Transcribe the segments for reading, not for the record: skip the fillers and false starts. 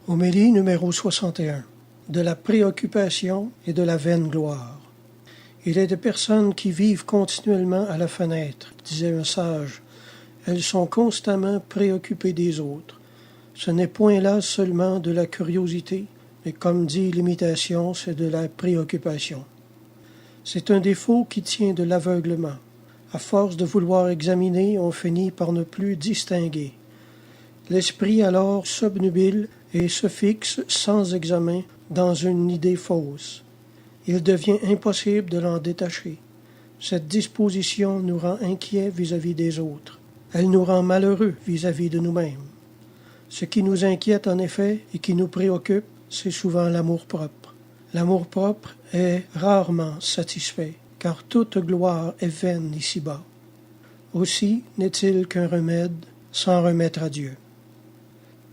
Homélie numéro 61. De la préoccupation et de la vaine gloire. Il est des personnes qui vivent continuellement à la fenêtre, disait un sage. Elles sont constamment préoccupées des autres. Ce n'est point là seulement de la curiosité, mais comme dit l'imitation, c'est de la préoccupation. C'est un défaut qui tient de l'aveuglement. À force de vouloir examiner, on finit par ne plus distinguer. L'esprit alors s'obnubile et se fixe sans examen dans une idée fausse. Il devient impossible de l'en détacher. Cette disposition nous rend inquiets vis-à-vis des autres. Elle nous rend malheureux vis-à-vis de nous-mêmes. Ce qui nous inquiète en effet et qui nous préoccupe, c'est souvent l'amour-propre. L'amour-propre est rarement satisfait, car toute gloire est vaine ici-bas. Aussi n'est-il qu'un remède s'en remettre à Dieu.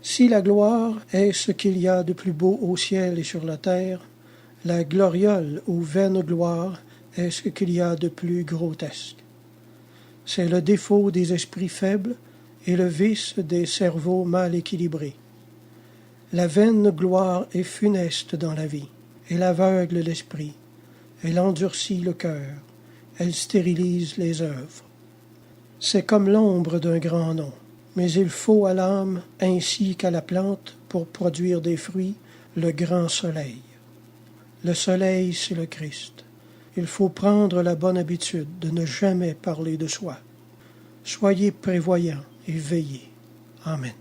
Si la gloire est ce qu'il y a de plus beau au ciel et sur la terre, la gloriole ou vaine gloire est ce qu'il y a de plus grotesque. C'est le défaut des esprits faibles et le vice des cerveaux mal équilibrés. La vaine gloire est funeste dans la vie. Elle aveugle l'esprit. Elle endurcit le cœur. Elle stérilise les œuvres. C'est comme l'ombre d'un grand nom. Mais il faut à l'âme, ainsi qu'à la plante, pour produire des fruits, le grand soleil. Le soleil, c'est le Christ. Il faut prendre la bonne habitude de ne jamais parler de soi. Soyez prévoyants et veillez. Amen.